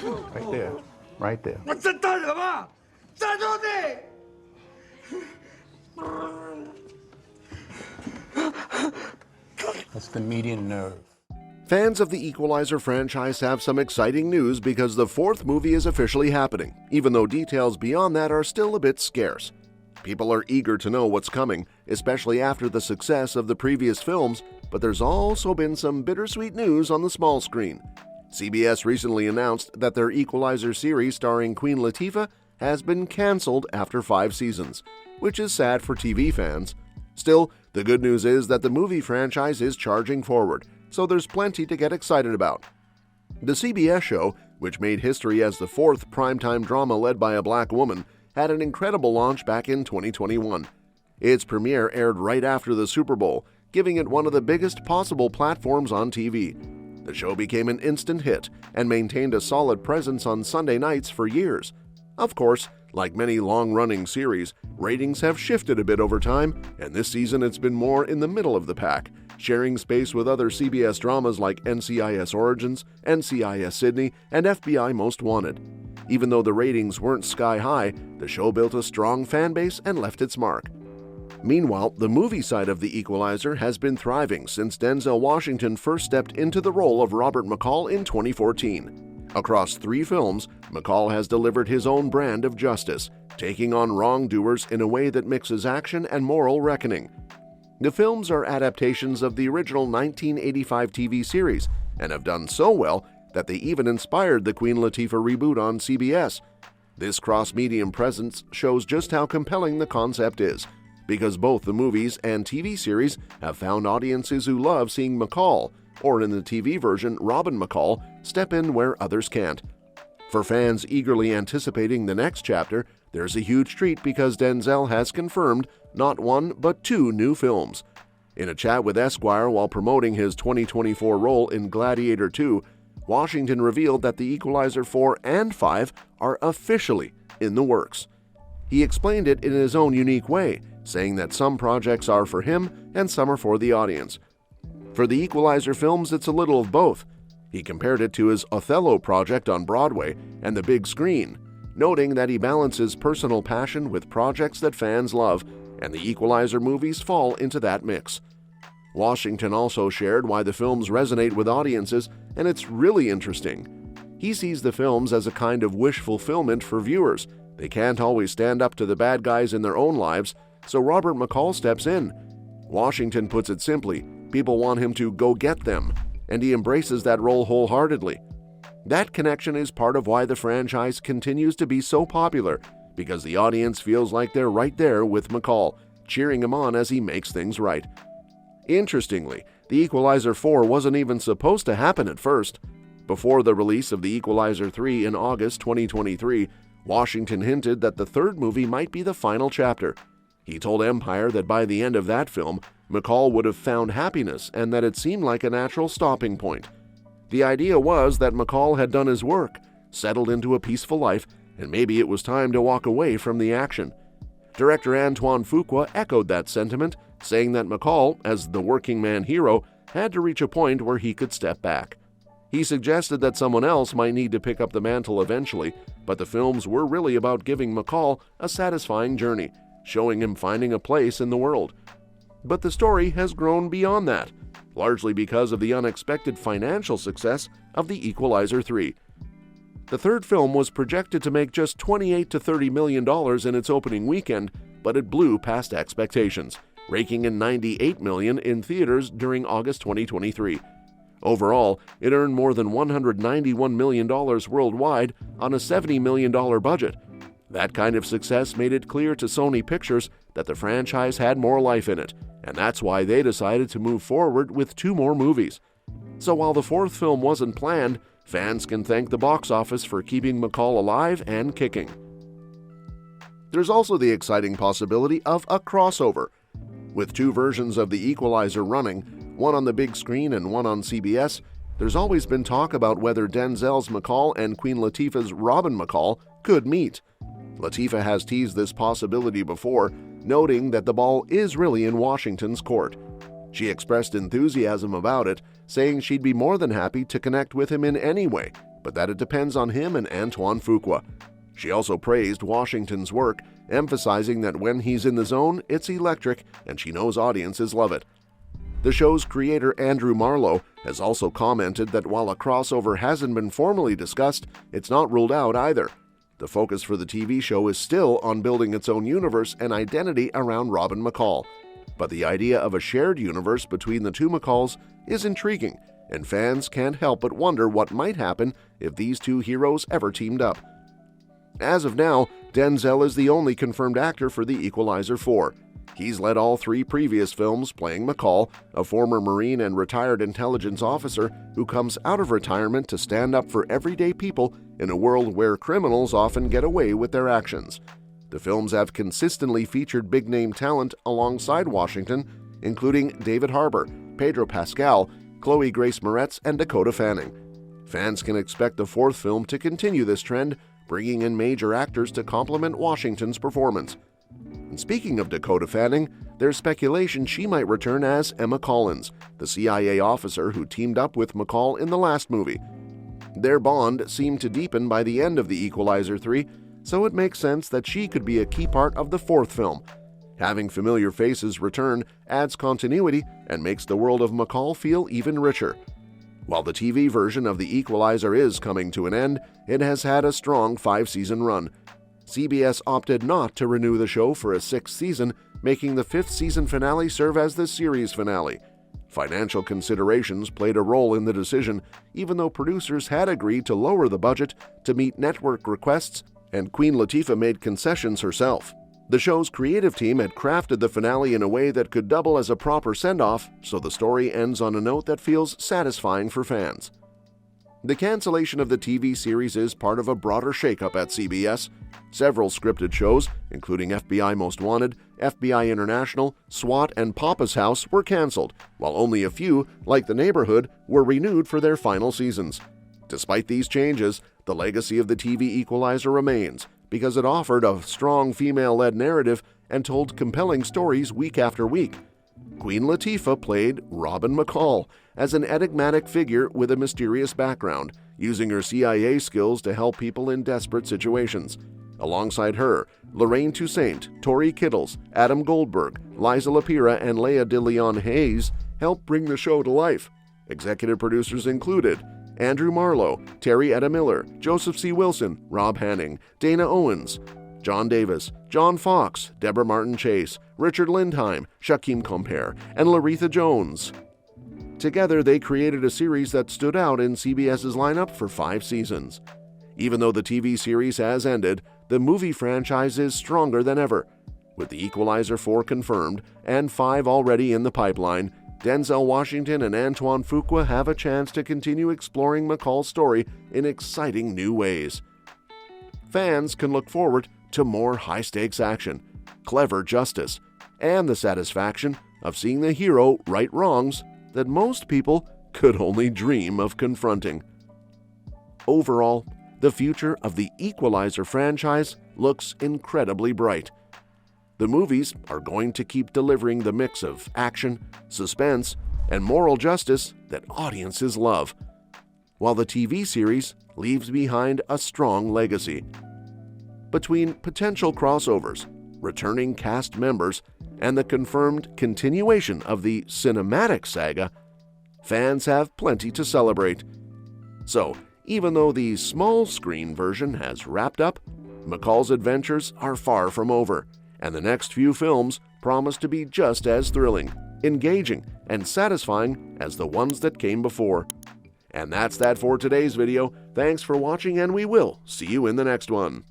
Right there. Right there. That's the median nerve. Fans of the Equalizer franchise have some exciting news because the fourth movie is officially happening, even though details beyond that are still a bit scarce. People are eager to know what's coming, especially after the success of the previous films, but there's also been some bittersweet news on the small screen. CBS recently announced that their Equalizer series starring Queen Latifah has been cancelled after 5 seasons, which is sad for TV fans. Still, the good news is that the movie franchise is charging forward, so there's plenty to get excited about. The CBS show, which made history as the fourth primetime drama led by a black woman, had an incredible launch back in 2021. Its premiere aired right after the Super Bowl, giving it one of the biggest possible platforms on TV. The show became an instant hit and maintained a solid presence on Sunday nights for years. Of course, like many long-running series, ratings have shifted a bit over time, and this season it's been more in the middle of the pack, sharing space with other CBS dramas like NCIS Origins, NCIS Sydney, and FBI Most Wanted. Even though the ratings weren't sky-high, the show built a strong fan base and left its mark. Meanwhile, the movie side of The Equalizer has been thriving since Denzel Washington first stepped into the role of Robert McCall in 2014. Across 3 films, McCall has delivered his own brand of justice, taking on wrongdoers in a way that mixes action and moral reckoning. The films are adaptations of the original 1985 TV series and have done so well that they even inspired the Queen Latifah reboot on CBS. This cross-medium presence shows just how compelling the concept is, because both the movies and TV series have found audiences who love seeing McCall, or in the TV version, Robin McCall, step in where others can't. For fans eagerly anticipating the next chapter, there's a huge treat because Denzel has confirmed not 1 but 2 new films. In a chat with Esquire while promoting his 2024 role in Gladiator 2, Washington revealed that The Equalizer 4 and 5 are officially in the works. He explained it in his own unique way, saying that some projects are for him and some are for the audience. For the Equalizer films, it's a little of both. He compared it to his Othello project on Broadway and the big screen, noting that he balances personal passion with projects that fans love, and the Equalizer movies fall into that mix. Washington also shared why the films resonate with audiences, and it's really interesting. He sees the films as a kind of wish fulfillment for viewers. They can't always stand up to the bad guys in their own lives, so Robert McCall steps in. Washington puts it simply, people want him to go get them, and he embraces that role wholeheartedly. That connection is part of why the franchise continues to be so popular, because the audience feels like they're right there with McCall, cheering him on as he makes things right. Interestingly, The Equalizer 4 wasn't even supposed to happen at first. Before the release of The Equalizer 3 in August 2023, Washington hinted that the third movie might be the final chapter. He told Empire that by the end of that film, McCall would have found happiness and that it seemed like a natural stopping point. The idea was that McCall had done his work, settled into a peaceful life, and maybe it was time to walk away from the action. Director Antoine Fuqua echoed that sentiment, saying that McCall, as the working man hero, had to reach a point where he could step back. He suggested that someone else might need to pick up the mantle eventually, but the films were really about giving McCall a satisfying journey, showing him finding a place in the world. But the story has grown beyond that, largely because of the unexpected financial success of The Equalizer 3. The third film was projected to make just $28 to $30 million in its opening weekend, but it blew past expectations, raking in $98 million in theaters during August 2023. Overall, it earned more than $191 million worldwide on a $70 million budget. That kind of success made it clear to Sony Pictures that the franchise had more life in it, and that's why they decided to move forward with 2 more movies. So while the fourth film wasn't planned, fans can thank the box office for keeping McCall alive and kicking. There's also the exciting possibility of a crossover. With 2 versions of The Equalizer running, one on the big screen and one on CBS, there's always been talk about whether Denzel's McCall and Queen Latifah's Robin McCall could meet. Latifah has teased this possibility before, noting that the ball is really in Washington's court. She expressed enthusiasm about it, saying she'd be more than happy to connect with him in any way, but that it depends on him and Antoine Fuqua. She also praised Washington's work, emphasizing that when he's in the zone, it's electric, and she knows audiences love it. The show's creator Andrew Marlowe has also commented that while a crossover hasn't been formally discussed, it's not ruled out either. The focus for the TV show is still on building its own universe and identity around Robin McCall. But the idea of a shared universe between the two McCalls is intriguing, and fans can't help but wonder what might happen if these two heroes ever teamed up. As of now, Denzel is the only confirmed actor for The Equalizer 4. He's led all 3 previous films, playing McCall, a former Marine and retired intelligence officer who comes out of retirement to stand up for everyday people in a world where criminals often get away with their actions. The films have consistently featured big-name talent alongside Washington, including David Harbour, Pedro Pascal, Chloë Grace Moretz, and Dakota Fanning. Fans can expect the 4th film to continue this trend, bringing in major actors to complement Washington's performance. And speaking of Dakota Fanning, there's speculation she might return as Emma Collins, the CIA officer who teamed up with McCall in the last movie. Their bond seemed to deepen by the end of The Equalizer 3, so it makes sense that she could be a key part of the 4th film. Having familiar faces return adds continuity and makes the world of McCall feel even richer. While the TV version of The Equalizer is coming to an end, it has had a strong 5-season run. CBS opted not to renew the show for a 6th season, making the 5th season finale serve as the series finale. Financial considerations played a role in the decision, even though producers had agreed to lower the budget to meet network requests, and Queen Latifah made concessions herself. The show's creative team had crafted the finale in a way that could double as a proper send-off, so the story ends on a note that feels satisfying for fans. The cancellation of the TV series is part of a broader shakeup at CBS. Several scripted shows, including FBI Most Wanted, FBI International, SWAT, and Papa's House, were canceled, while only a few, like The Neighborhood, were renewed for their final seasons. Despite these changes, the legacy of the TV Equalizer remains, because it offered a strong female-led narrative and told compelling stories week after week. Queen Latifah played Robin McCall as an enigmatic figure with a mysterious background, using her CIA skills to help people in desperate situations. Alongside her, Lorraine Toussaint, Tori Kittles, Adam Goldberg, Liza Lapira, and Lea DeLeon Hayes helped bring the show to life. Executive producers included Andrew Marlowe, Terry Etta Miller, Joseph C. Wilson, Rob Hanning, Dana Owens, John Davis, John Fox, Deborah Marton Chase, Richard Lindheim, Shaquem Compere, and Laretha Jones. Together, they created a series that stood out in CBS's lineup for 5 seasons. Even though the TV series has ended, the movie franchise is stronger than ever. With The Equalizer 4 confirmed and 5 already in the pipeline, Denzel Washington and Antoine Fuqua have a chance to continue exploring McCall's story in exciting new ways. Fans can look forward to more high-stakes action, clever justice, and the satisfaction of seeing the hero right wrongs that most people could only dream of confronting. Overall, the future of the Equalizer franchise looks incredibly bright. The movies are going to keep delivering the mix of action, suspense, and moral justice that audiences love, while the TV series leaves behind a strong legacy. Between potential crossovers, returning cast members, and the confirmed continuation of the cinematic saga, fans have plenty to celebrate. So, even though the small screen version has wrapped up, McCall's adventures are far from over, and the next few films promise to be just as thrilling, engaging, and satisfying as the ones that came before. And that's that for today's video. Thanks for watching, and we will see you in the next one.